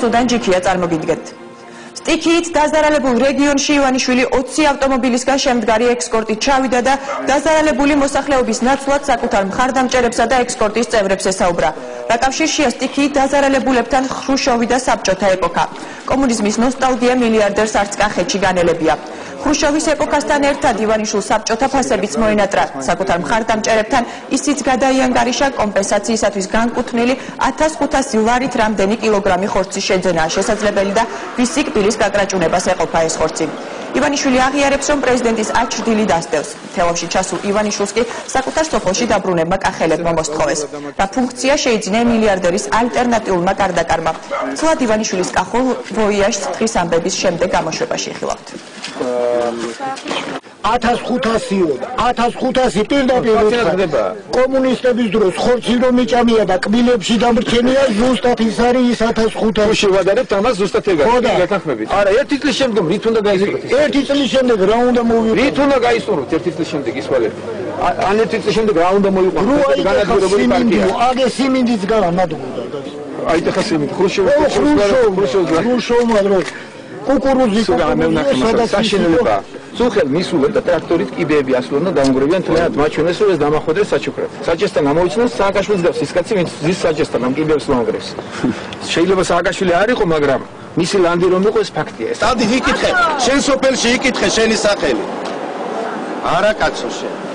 სუდან ჯიქია წარმოგიდგენთ. სტიქიით დაზარალებულ რეგიონში ივანიშვილი 20 ავტომობილისგან შემდგარი ექსკორტით ჩავიდა და დაზარალებული მოსახლეობის ნაცვლად საკუთარ მხარდამჭერებსა და ექსკორტის წევრებს ესაუბრა. რაკავშირშია სტიქიით დაზარალებულებთან ხრუშოვი და საბჭოთა ეპოქა. კომუნიზმის ნოსტალგია მილიარდერს არც კახეთში განელებია. ხრუშოვის ეპოქასთან ერთად ივანიშვილს საბჭოთა ფასებიც მოინატრა. საკუთარ მხარდამჭერებთან ისიც გადაიანგარიშა კომპენსაციისათვის განკუთვნილი 1500 ლარით რამდენი კილოგრამი ხორცის შეძენაა შესაძლებელი და ვისი კბილის გაკრაჭუნებას ეყოფა ეს ხორცი. ივანიშვილი აღიარებს, რომ პრეზიდენტის აჩრდილი დასდევს. თელავში ჩასულ ივანიშვილს კი საკუთარ სოფელში დაბრუნებმა კახელებმა მოსთხოვეს. რა ფუნქცია შეიძინა მილიარდერის ალტერნატიულმა კარდაკარმა. ცვლად ივანიშვილის კახურ ვოიაჟს დღის ამბების შემდეგ გამოშვებაში ხილავთ. 1500 პირდაპირ ხდება. კომუნისტების დროს ხორცი რომ მიჭამია და კბილებში დამრჩენია ზუსტად ის არის ის 1500. შევადარებთ ამას ზუსტად ეგ გეთანხმებით. არა, ერთი წლის შემდგომ რით უნდა გაისურვოთ? ერთი წლის შემდეგ რა უნდა მოვიყვანოთ? რით უნდა გაისურვოთ ერთი წლის შემდეგ ის ვალები? ან ერთი წლის შემდეგ რა უნდა მოიყვანოთ? განადგურებული პარტია. აგე სიმინდის გარა ნადგურდა. აი და ხასიმით ხრუშოვი კუკურუზი საშენელება. სულხელ მისულებ და ტრაქტორით კიბეები ასვლენ და დაუნგრევიან თლიანად მათ შორის რომ ეს დამახოდრეს საჩუქრად. საჭესთან გამოიჩნდეს სააკაშვილის გავს ის კაცი ვინც ზის საჭესთან ამ კიბეებს დაუნგრევს. შეიძლება სააკაშვილი არ იყო, მაგრამ მისი ლანდი რომ იყო ეს ფაქტია. ეს სტადი იკითხე, შენ სოფელში იკითხე შენი სახელი. არა კაცო შენ.